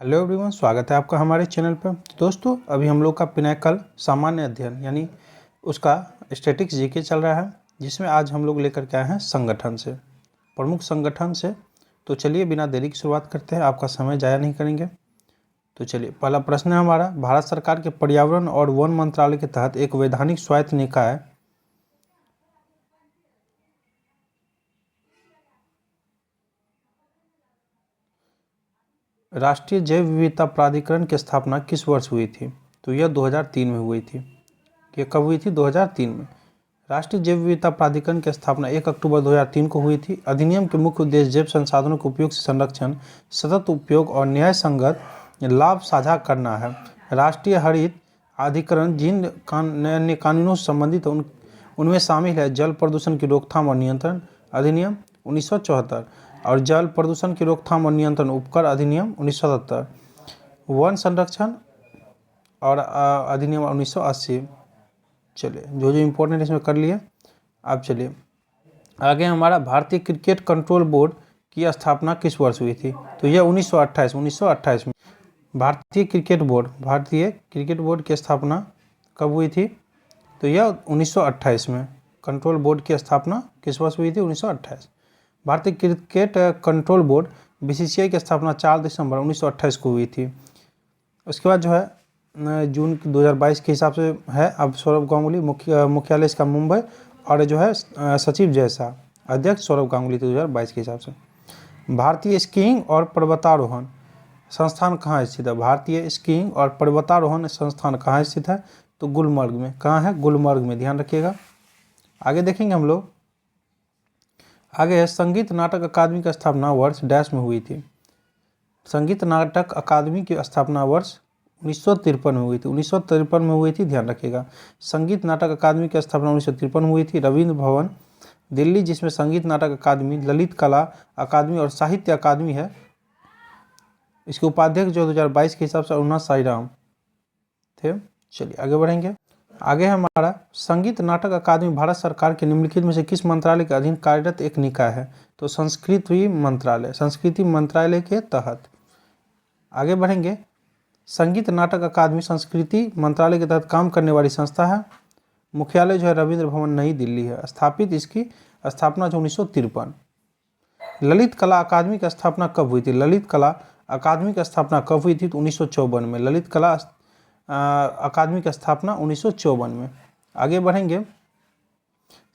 Hello everyone, स्वागत है आपका हमारे चैनल पर। दोस्तों, अभी हम लोग का पिनाकल सामान्य अध्ययन यानी उसका स्टैटिक्स जीके चल रहा है, जिसमें आज हम लोग लेकर के आए हैं संगठन से, प्रमुख संगठन से। तो चलिए बिना देरी की शुरुआत करते हैं, आपका समय ज़ाया नहीं करेंगे। तो चलिए, पहला प्रश्न है हमारा, भारत सरकार के पर्यावरण और वन मंत्रालय के तहत एक वैधानिक स्वायत्त निकाय राष्ट्रीय जैव विविधता प्राधिकरण की स्थापना किस वर्ष हुई थी? तो यह 2003 में हुई थी। ये कब हुई थी? 2003 में। राष्ट्रीय जैव विविधता प्राधिकरण की स्थापना 1 अक्टूबर 2003 को हुई थी। अधिनियम के मुख्य उद्देश्य जैव संसाधनों के उपयोग से संरक्षण, सतत उपयोग और न्याय संगत लाभ साझा करना है। राष्ट्रीय हरित अधिकरण जिन अन्य कानूनों से संबंधित है उनमें शामिल है जल प्रदूषण की रोकथाम और नियंत्रण अधिनियम 1974 और जल प्रदूषण की रोकथाम और नियंत्रण उपकर अधिनियम 1977, वन संरक्षण और अधिनियम 1980। चलिए, जो इम्पोर्टेंट इसमें कर लिए। अब चलिए आगे, हमारा भारतीय क्रिकेट कंट्रोल बोर्ड की स्थापना किस वर्ष हुई थी? तो यह 1928 में। भारतीय क्रिकेट बोर्ड की स्थापना कब हुई थी? तो यह 1928 में। कंट्रोल बोर्ड की स्थापना किस वर्ष हुई थी? 1928। भारतीय क्रिकेट कंट्रोल बोर्ड बीसीसीआई की स्थापना 4 दिसंबर 1928 को हुई थी। उसके बाद जो है जून 2022 के हिसाब से है। अब सौरभ गांगुली मुख्यालय इसका मुंबई, और जो है सचिव जैसा अध्यक्ष सौरभ गांगुली 2022 के हिसाब से। भारतीय स्कीइंग और पर्वतारोहण संस्थान कहाँ स्थित है? भारतीय स्कीइंग और पर्वतारोहण संस्थान कहाँ स्थित है? तो गुलमर्ग में। कहाँ है? गुलमर्ग में, ध्यान रखिएगा। आगे देखेंगे हम लोग। आगे है, संगीत नाटक अकादमी की स्थापना वर्ष डैश में हुई थी। संगीत नाटक अकादमी की स्थापना वर्ष 1953 में हुई थी। 1953 में हुई थी, ध्यान रखिएगा। संगीत नाटक अकादमी की स्थापना 1953 में हुई थी। रविंद्र भवन दिल्ली, जिसमें संगीत नाटक अकादमी, ललित कला अकादमी और साहित्य अकादमी है, इसके उपाध्यक्ष जो 2022 के हिसाब से अरुणा साईराम थे। चलिए आगे बढ़ेंगे। आगे हमारा, संगीत नाटक अकादमी भारत सरकार के निम्नलिखित में से किस मंत्रालय के अधीन कार्यरत एक निकाय है? तो संस्कृति मंत्रालय के तहत। आगे बढ़ेंगे। संगीत नाटक अकादमी संस्कृति मंत्रालय के तहत काम करने वाली संस्था है। मुख्यालय जो है रविंद्र भवन नई दिल्ली है। इसकी स्थापना जो 1953। ललित कला अकादमी की स्थापना कब हुई थी? ललित कला अकादमी की स्थापना कब हुई थी? तो 1954 में। ललित कला अकादमी की स्थापना 1954 में। आगे बढ़ेंगे।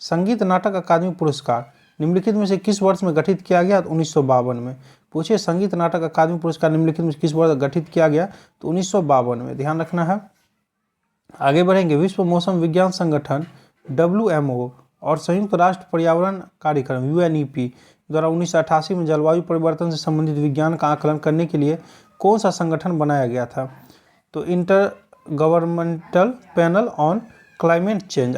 संगीत नाटक अकादमी पुरस्कार निम्नलिखित में से किस वर्ष में गठित किया गया? तो 1952 में। पूछिए, संगीत नाटक अकादमी पुरस्कार निम्नलिखित में किस वर्ष गठित किया गया? तो 1952 में, ध्यान रखना है। आगे बढ़ेंगे। विश्व मौसम विज्ञान संगठन WMO और संयुक्त राष्ट्र पर्यावरण कार्यक्रम UNEP द्वारा 1988 में जलवायु परिवर्तन से संबंधित विज्ञान का आकलन करने के लिए कौन सा संगठन बनाया गया था? तो inter governmental panel on climate change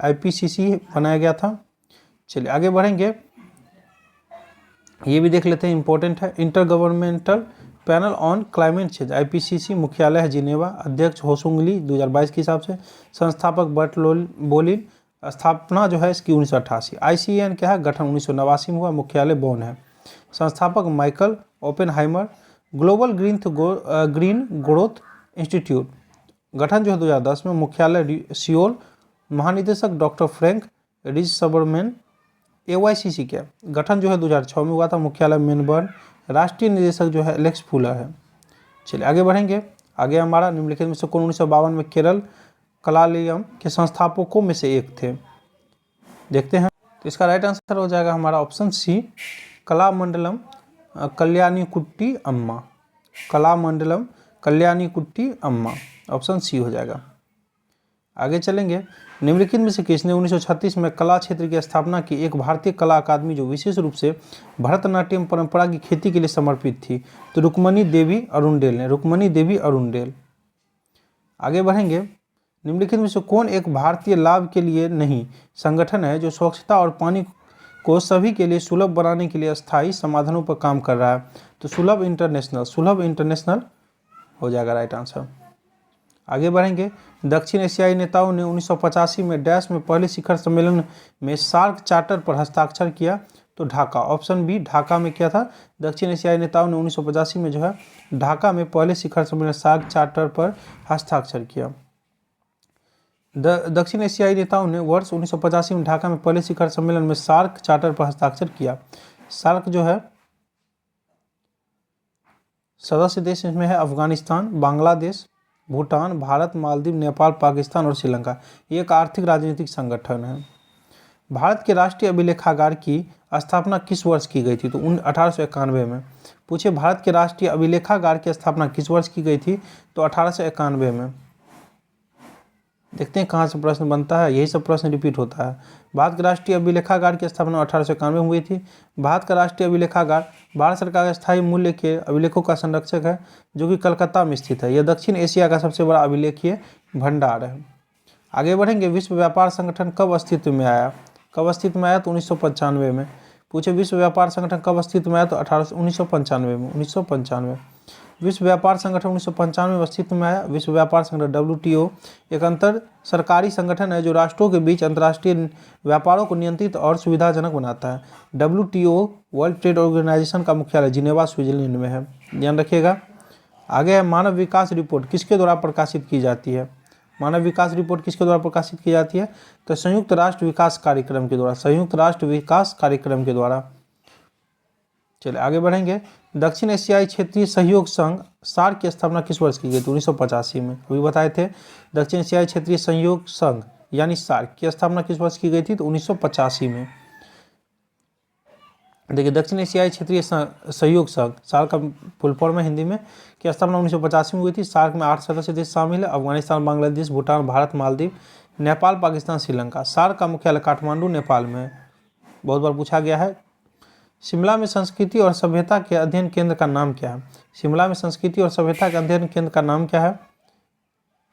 IPCC बनाया गया था। चलिए आगे बढ़ेंगे। ये भी देख लेते हैं, इंपॉर्टेंट है। Inter governmental panel on climate change IPCC मुख्यालय है जिनेवा, अध्यक्ष होसुंग ली 2022 के हिसाब से, संस्थापक बर्ट बोलिन, स्थापना जो है इसकी 1988। ICAN क्या है? गठन 1989 में हुआ, मुख्यालय बोन है, संस्थापक Michael Oppenheimer. Global green growth institute गठन जो है 2010 में, मुख्यालय सियोल, महानिदेशक डॉक्टर फ्रैंक रिचर्डसबर्मैन। AYCC क्या गठन जो है 2006 में हुआ था, मुख्यालय मेलबर्न, राष्ट्रीय निदेशक जो है एलेक्स फुलर है। चलिए आगे बढ़ेंगे। आगे हमारा, निम्नलिखित में से कौन 1952 में केरल कलालयम के संस्थापकों में से एक थे? देखते हैं। तो इसका राइट आंसर हो जाएगा हमारा ऑप्शन सी, कलामंडलम कल्याणीकुट्टी अम्मा। कलामंडलम कल्याणीकुट्टी अम्मा, ऑप्शन सी हो जाएगा। आगे चलेंगे। निम्नलिखित में से किसने 1936 में कला क्षेत्र की स्थापना की? एक भारतीय कला अकादमी जो विशेष रूप से भरतनाट्यम परंपरा की खेती के लिए समर्पित थी। तो रुक्मणी देवी अरुणडेल ने। रुक्मणी देवी अरुणडेल। आगे बढ़ेंगे। निम्नलिखित में से कौन एक भारतीय लाभ के लिए नहीं संगठन है जो स्वच्छता और पानी को सभी के लिए सुलभ बनाने के लिए स्थायी समाधानों पर काम कर रहा है? तो सुलभ इंटरनेशनल हो जाएगा राइट आंसर। आगे बढ़ेंगे। दक्षिण एशियाई नेताओं ने 1985 में डैश में पहले शिखर सम्मेलन में सार्क चार्टर पर हस्ताक्षर किया। तो ढाका, ऑप्शन बी ढाका में क्या था, दक्षिण एशियाई नेताओं ने 1985 में जो है ढाका में पहले शिखर सम्मेलन सार्क चार्टर पर हस्ताक्षर किया। दक्षिण एशियाई नेताओं ने वर्ष 1985 में ढाका में पहले शिखर सम्मेलन में सार्क चार्टर पर हस्ताक्षर किया। सार्क जो है सदस्य देश इसमें है अफगानिस्तान, बांग्लादेश, भूटान, भारत, मालदीव, नेपाल, पाकिस्तान और श्रीलंका। ये एक आर्थिक राजनीतिक संगठन है। भारत के राष्ट्रीय अभिलेखागार की स्थापना किस वर्ष की गई थी, तो 1891 में। पूछे भारत के राष्ट्रीय अभिलेखागार की स्थापना किस वर्ष की गई थी, तो 1891 में। देखते हैं कहाँ से प्रश्न बनता है, यही सब प्रश्न रिपीट होता है। भारत के राष्ट्रीय अभिलेखागार की स्थापना 1891 में हुई थी। भारत का राष्ट्रीय अभिलेखागार भारत सरकार के स्थायी मूल्य के अभिलेखों का संरक्षक है, जो कि कलकत्ता में स्थित है। यह दक्षिण एशिया का सबसे बड़ा अभिलेखीय भंडार है। आगे बढ़ेंगे, विश्व व्यापार संगठन कब अस्तित्व में आया, कब अस्तित्व में आया, तो 1995 में। पूछे विश्व व्यापार संगठन कब अस्तित्व में आया, तो 1995 में। 1995 विश्व व्यापार संगठन 1995 में अस्तित्व में आया। विश्व व्यापार संगठन WTO एक अंतर सरकारी संगठन है जो राष्ट्रों के बीच अंतर्राष्ट्रीय व्यापारों को नियंत्रित और सुविधाजनक बनाता है। WTO वर्ल्ड ट्रेड ऑर्गेनाइजेशन का मुख्यालय जिनेवा स्विट्जरलैंड में है, ध्यान रखिएगा। आगे है मानव विकास रिपोर्ट किसके द्वारा प्रकाशित की जाती है, मानव विकास रिपोर्ट किसके द्वारा प्रकाशित की जाती है, तो संयुक्त राष्ट्र विकास कार्यक्रम के द्वारा, संयुक्त राष्ट्र विकास कार्यक्रम के द्वारा। चलिए आगे बढ़ेंगे, दक्षिण एशियाई क्षेत्रीय सहयोग संघ सार्क की स्थापना किस वर्ष की गई, तो 1985 में। अभी बताए थे दक्षिण एशियाई क्षेत्रीय सहयोग संघ यानी सार्क की स्थापना किस वर्ष की गई थी, तो 1985 में। देखिए दक्षिण एशियाई क्षेत्रीय सहयोग संघ सार्क का फुल फॉर्म है हिंदी में, की स्थापना 1985 में हुई थी। सार्क में 8 सदस्य देश शामिल है, अफगानिस्तान, बांग्लादेश, भूटान, भारत, मालदीव, नेपाल, पाकिस्तान, श्रीलंका। सार्क का मुख्यालय काठमांडू नेपाल में है, बहुत बार पूछा गया है। शिमला में संस्कृति और सभ्यता के अध्ययन केंद्र का नाम क्या है, शिमला में संस्कृति और सभ्यता के अध्ययन केंद्र का नाम क्या है,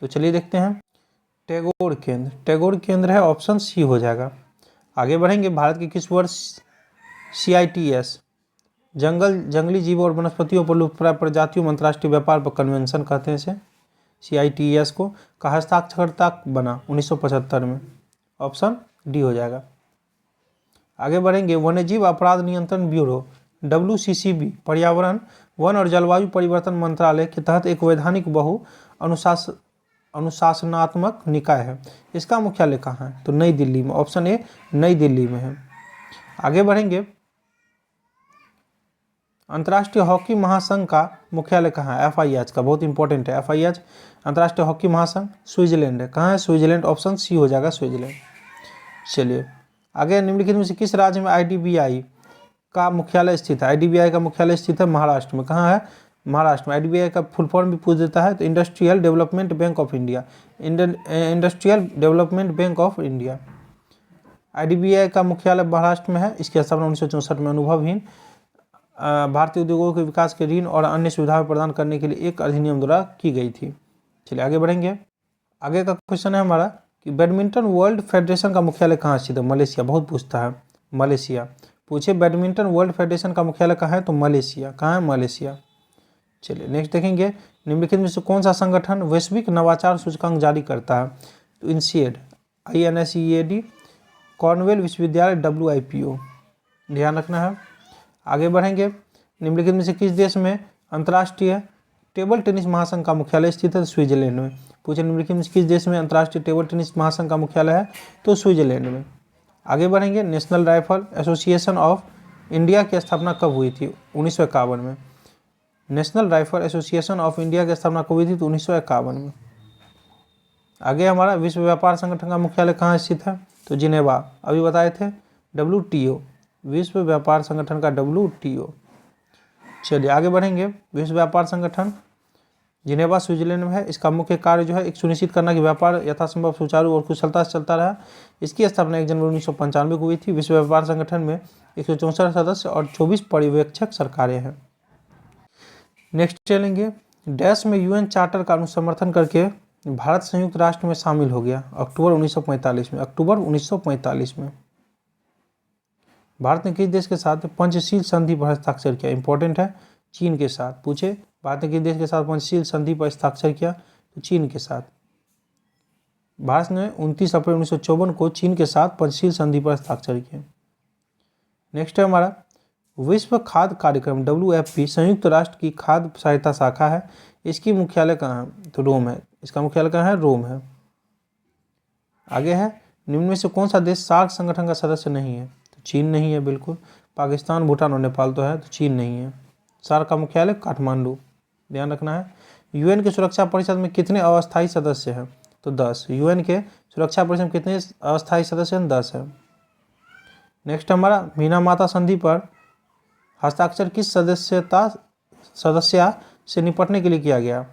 तो चलिए देखते हैं, टैगोर केंद्र। टैगोर केंद्र है, ऑप्शन सी हो जाएगा। आगे बढ़ेंगे, भारत के किस वर्ष CITES जंगली जीवों और वनस्पतियों पर लुप्तप्राय प्रजातियों में अंतर्राष्ट्रीय व्यापार पर कन्वेंशन कहते हैं इसे, CITES को, का हस्ताक्षरता बना 1975 में, ऑप्शन डी हो जाएगा। आगे बढ़ेंगे, वन्यजीव अपराध नियंत्रण ब्यूरो WCCB पर्यावरण, वन और जलवायु परिवर्तन मंत्रालय के तहत एक वैधानिक बहु अनुशासनात्मक निकाय है। इसका मुख्यालय कहाँ है, तो नई दिल्ली में, ऑप्शन ए नई दिल्ली में है। आगे बढ़ेंगे, अंतर्राष्ट्रीय हॉकी महासंघ का मुख्यालय कहाँ है, FIH का, बहुत इंपॉर्टेंट है FIH, अंतर्राष्ट्रीय हॉकी महासंघ स्विट्जरलैंड है। कहाँ है, स्विट्जरलैंड, ऑप्शन सी हो जाएगा स्विट्जरलैंड। चलिए आगे, निम्नलिखित में से किस राज्य में IDBI का मुख्यालय स्थित है, IDBI का मुख्यालय स्थित है महाराष्ट्र में। कहाँ है, महाराष्ट्र में। IDBI का फुल फॉर्म भी पूछ देता है, तो industrial development bank of India, industrial development bank of India. IDBI का मुख्यालय महाराष्ट्र में है। इसकी स्थापना 1964 में अनुभवहीन भारतीय उद्योगों के विकास के ऋण और अन्य सुविधाएं प्रदान करने के लिए एक अधिनियम द्वारा की गई थी। चलिए आगे बढ़ेंगे, आगे का क्वेश्चन है हमारा कि बैडमिंटन वर्ल्ड फेडरेशन का मुख्यालय कहाँ स्थित है, मलेशिया, बहुत पूछता है मलेशिया। पूछे बैडमिंटन वर्ल्ड फेडरेशन का मुख्यालय कहाँ है, तो मलेशिया। कहाँ है, मलेशिया। चलिए नेक्स्ट देखेंगे, निम्नलिखित में से कौन सा संगठन वैश्विक नवाचार सूचकांक जारी करता है, तो INSEAD, INSEAD, कॉर्नवेल विश्वविद्यालय, WIPO, ध्यान रखना है। आगे बढ़ेंगे, निम्नलिखित में से किस देश में अंतर्राष्ट्रीय टेबल टेनिस महासंघ का मुख्यालय स्थित है, स्विट्जरलैंड में। पूछे निम्नलिखित में से किस देश में अंतर्राष्ट्रीय टेबल टेनिस महासंघ का मुख्यालय है, तो स्विट्जरलैंड में। आगे बढ़ेंगे, national rifle association of India की स्थापना कब हुई थी, 1951 में। National rifle association of India की स्थापना कब हुई थी, तो 1951 में। आगे हमारा विश्व व्यापार संगठन का मुख्यालय कहाँ स्थित है, तो जिनेवा, अभी बताए थे। WTO विश्व व्यापार संगठन का WTO। चलिए आगे बढ़ेंगे, विश्व व्यापार संगठन जिनेवा स्विट्जरलैंड में है। इसका मुख्य कार्य जो है एक सुनिश्चित करना कि व्यापार यथासंभव सुचारू और कुशलता से चलता रहा। इसकी स्थापना 1 जनवरी 1995 को हुई थी। विश्व व्यापार संगठन में 164 सदस्य और 24 पर्यवेक्षक सरकारें हैं। नेक्स्ट चलेंगे, डैश में UN चार्टर का अनुसमर्थन करके भारत संयुक्त राष्ट्र में शामिल हो गया, अक्टूबर 1945 में। अक्टूबर 1945 में भारत ने किस देश के साथ पंचशील संधि पर हस्ताक्षर किया, इंपॉर्टेंट है, चीन के साथ। पूछे भारत ने किस देश के साथ पंचशील संधि पर हस्ताक्षर किया, तो चीन के साथ। भारत ने 29 अप्रैल 1954 को चीन के साथ पंचशील संधि पर हस्ताक्षर किया। नेक्स्ट है हमारा विश्व खाद्य कार्यक्रम WFP संयुक्त राष्ट्र की खाद्य सहायता शाखा है। इसकी मुख्यालय कहाँ है? तो रोम है। इसका मुख्यालय कहाँ है? रोम है। आगे है निम्न में से कौन सा देश सार्क संगठन का सदस्य नहीं है? तो चीन नहीं है बिल्कुल। पाकिस्तान, भूटान और नेपाल तो है, तो चीन नहीं है। सार्क का मुख्यालय काठमांडू, ध्यान रखना है। यूएन के सुरक्षा परिषद में कितने अस्थायी सदस्य हैं? तो 10। यूएन के सुरक्षा परिषद में कितने अस्थायी सदस्य हैं? 10 है। नेक्स्ट हमारा मीनामाता संधि पर हस्ताक्षर किस सदस्या से निपटने के लिए किया गया?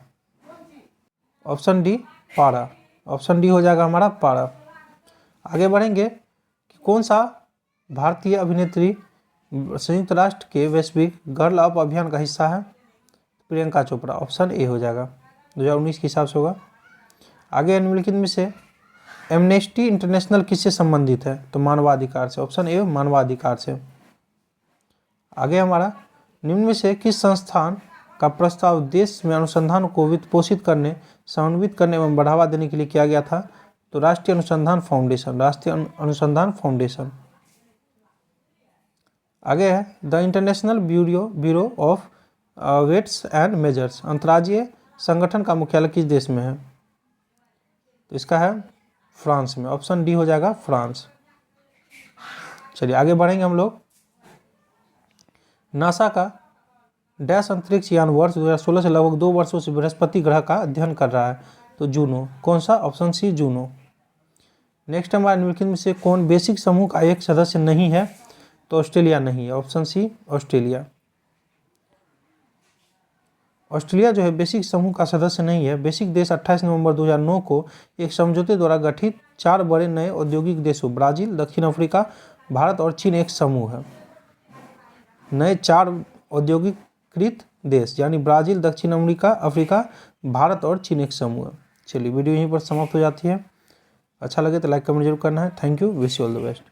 ऑप्शन डी पारा। ऑप्शन डी हो जाएगा हमारा पारा। आगे बढ़ेंगे कि कौन सा भारतीय अभिनेत्री संयुक्त राष्ट्र के वैश्विक गर्ल अप अभियान का हिस्सा है? प्रियंका चोपड़ा। ऑप्शन ए हो जाएगा, 2019 के हिसाब से होगा। आगे निम्नलिखित में से एमनेस्टी इंटरनेशनल किससे संबंधित है? तो मानवाधिकार से। ऑप्शन ए मानवाधिकार से। आगे हमारा निम्न में से किस संस्थान का प्रस्ताव देश में अनुसंधान को वित्त पोषित करने, समन्वित करने एवं बढ़ावा देने के लिए किया गया था? तो राष्ट्रीय अनुसंधान फाउंडेशन। राष्ट्रीय अनुसंधान फाउंडेशन। आगे है the international bureau of weights and measures अंतर्राज्यीय संगठन का मुख्यालय किस देश में है? तो इसका है फ्रांस में। ऑप्शन डी हो जाएगा फ्रांस। चलिए आगे बढ़ेंगे हम लोग। नासा का डैश अंतरिक्ष यान वर्ष 2016 से लगभग 2 वर्षों से बृहस्पति ग्रह का अध्ययन कर रहा है? तो जूनो। कौन सा? Option C Juno. नेक्स्ट हमारा निम्नलिखित में से कौन बेसिक समूह का एक सदस्य नहीं है? तो ऑस्ट्रेलिया नहीं है। Option C Australia. ऑस्ट्रेलिया जो है बेसिक समूह का सदस्य नहीं है। बेसिक देश 28 नवंबर 2009 को एक समझौते द्वारा गठित 4 बड़े नए औद्योगिक देशों ब्राजील, दक्षिण अफ्रीका, भारत और चीन एक समूह है। नए 4 औद्योगिकृत देश यानी ब्राजील, दक्षिण अफ्रीका, भारत और चीन एक समूह है। चलिए वीडियो यहीं पर समाप्त हो जाती है। अच्छा लगे तो लाइक कमेंट जरूर करना है। Thank you, wish you all the best.